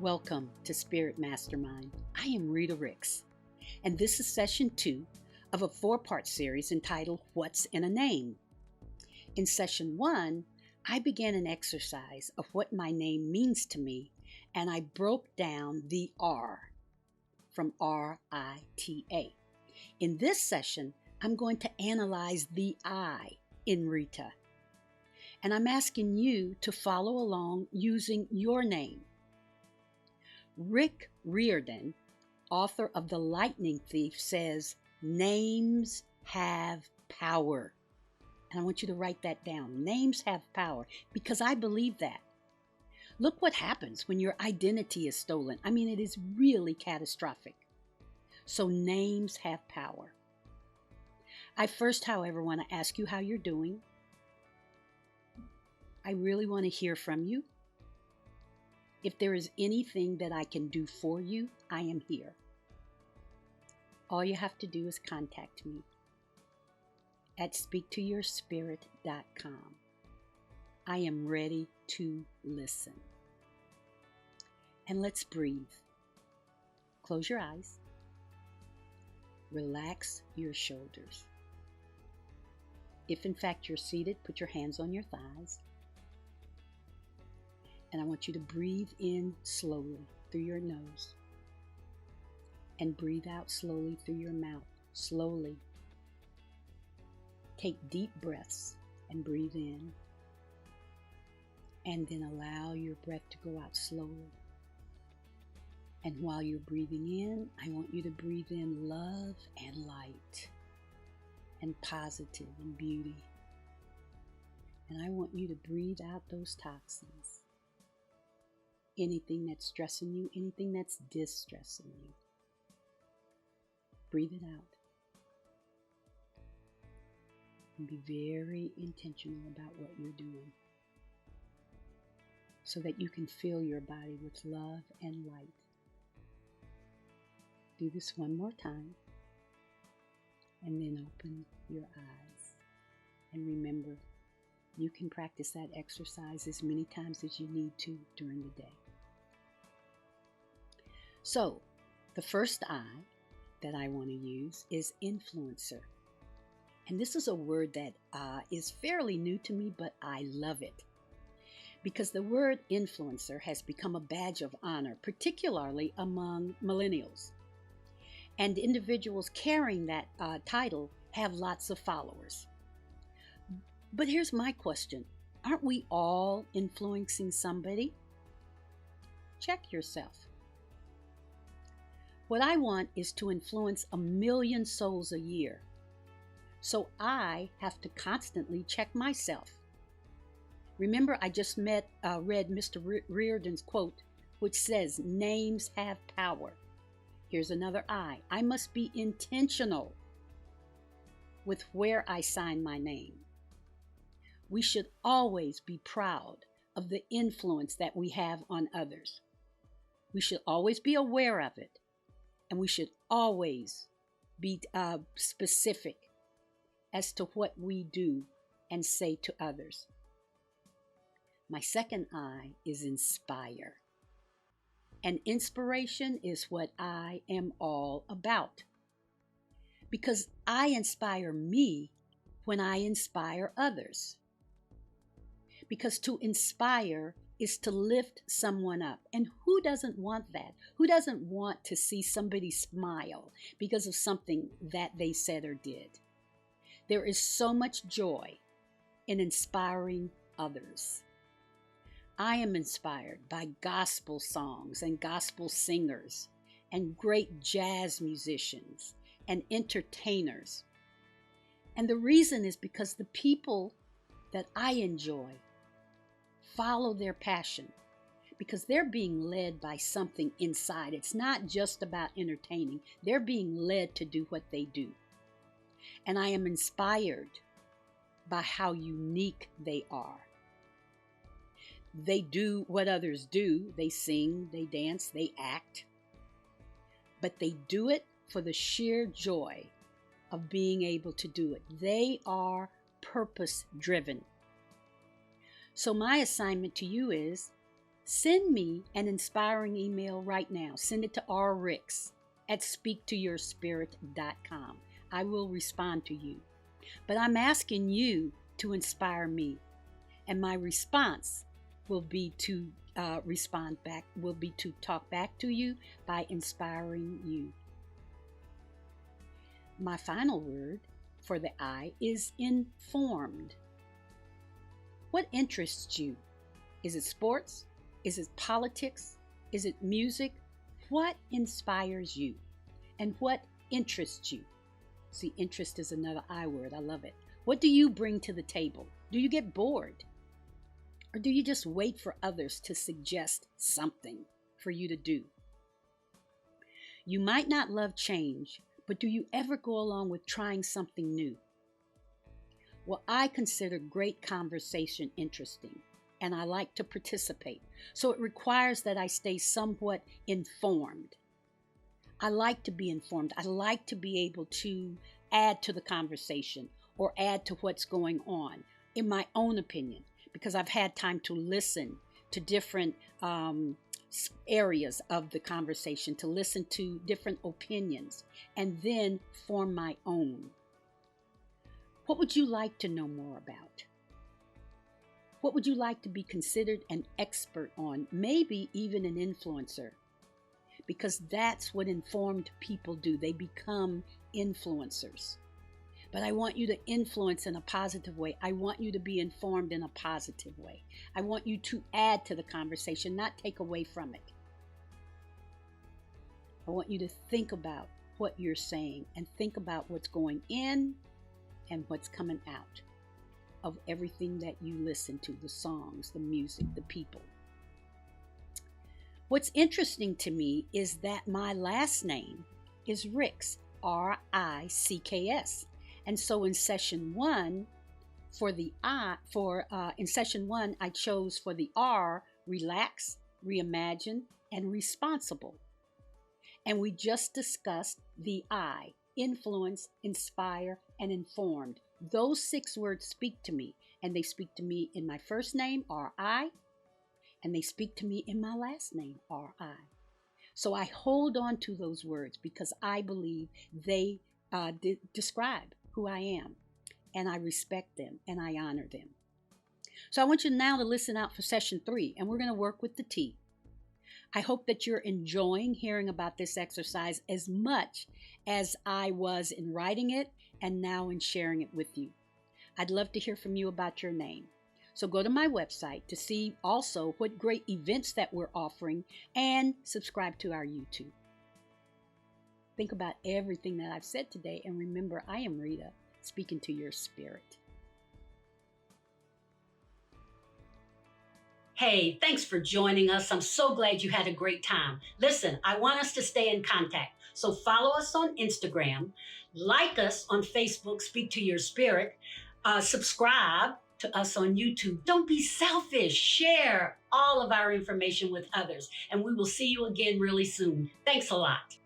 Welcome to Spirit Mastermind. I am Rita Ricks, and this is session 2 of a 4-part series entitled What's in a Name? In session 1, I began an exercise of what my name means to me, and I broke down the R from R-I-T-A. In this session, I'm going to analyze the I in Rita, and I'm asking you to follow along using your name. Rick Riordan, author of The Lightning Thief, says, names have power. And I want you to write that down. Names have power, because I believe that. Look what happens when your identity is stolen. I mean, it is really catastrophic. So names have power. I first, however, want to ask you how you're doing. I really want to hear from you. If there is anything that I can do for you, I am here. All you have to do is contact me at speaktoyourspirit.com. I am ready to listen. And let's breathe. Close your eyes. Relax your shoulders. If in fact you're seated, put your hands on your thighs. And I want you to breathe in slowly through your nose and breathe out slowly through your mouth. Slowly. Take deep breaths and breathe in. And then allow your breath to go out slowly. And while you're breathing in, I want you to breathe in love and light and positive and beauty. And I want you to breathe out those toxins. Anything that's stressing you, anything that's distressing you. Breathe it out. And be very intentional about what you're doing, so that you can fill your body with love and light. Do this one more time, and then open your eyes. And remember, you can practice that exercise as many times as you need to during the day. So, the first I that I want to use is influencer. And this is a word that is fairly new to me, but I love it. Because the word influencer has become a badge of honor, particularly among millennials. And individuals carrying that title have lots of followers. But here's my question. Aren't we all influencing somebody? Check yourself. What I want is to influence 1 million souls a year. So I have to constantly check myself. Remember, I just read Mr. Riordan's quote, which says, names have power. Here's another I. I must be intentional with where I sign my name. We should always be proud of the influence that we have on others. We should always be aware of it. And we should always be specific as to what we do and say to others. My second I is inspire. And inspiration is what I am all about. Because I inspire me when I inspire others. Because to inspire is to lift someone up. And who doesn't want that? Who doesn't want to see somebody smile because of something that they said or did? There is so much joy in inspiring others. I am inspired by gospel songs and gospel singers and great jazz musicians and entertainers. And the reason is because the people that I enjoy follow their passion, because they're being led by something inside. It's not just about entertaining. They're being led to do what they do. And I am inspired by how unique they are. They do what others do. They sing, they dance, they act. But they do it for the sheer joy of being able to do it. They are purpose-driven. So my assignment to you is Send me an inspiring email right now. Send it to rricks@speaktoyourspirit.com. I will respond to you. But I'm asking you to inspire me. And my response will be to talk back to you by inspiring you. My final word for the I is informed. What interests you? Is it sports? Is it politics? Is it music? What inspires you? And what interests you? See, interest is another I word. I love it. What do you bring to the table? Do you get bored? Or do you just wait for others to suggest something for you to do? You might not love change, but do you ever go along with trying something new? Well, I consider great conversation interesting, and I like to participate. So it requires that I stay somewhat informed. I like to be informed. I like to be able to add to the conversation or add to what's going on, in my own opinion, because I've had time to listen to different areas of the conversation, to listen to different opinions, and then form my own. What would you like to know more about? What would you like to be considered an expert on? Maybe even an influencer. Because that's what informed people do. They become influencers. But I want you to influence in a positive way. I want you to be informed in a positive way. I want you to add to the conversation, not take away from it. I want you to think about what you're saying and think about what's going in and what's coming out of everything that you listen to, the songs, the music, the people. What's interesting to me is that my last name is Ricks, R-I-C-K-S. And so in session one, in session one, I chose for the R, relax, reimagine, and responsible. And we just discussed the I, influence, inspire, and informed. Those 6 words speak to me, and they speak to me in my first name, R-I, and they speak to me in my last name, R-I. So I hold on to those words because I believe they describe who I am, and I respect them, and I honor them. So I want you now to listen out for session 3, and we're going to work with the T. I hope that you're enjoying hearing about this exercise as much as I was in writing it and now in sharing it with you. I'd love to hear from you about your name. So go to my website to see also what great events that we're offering and subscribe to our YouTube. Think about everything that I've said today, and remember, I am Rita, speaking to your spirit. Hey, thanks for joining us. I'm so glad you had a great time. Listen, I want us to stay in contact. So follow us on Instagram, like us on Facebook, Speak to Your Spirit, subscribe to us on YouTube. Don't be selfish. Share all of our information with others, and we will see you again really soon. Thanks a lot.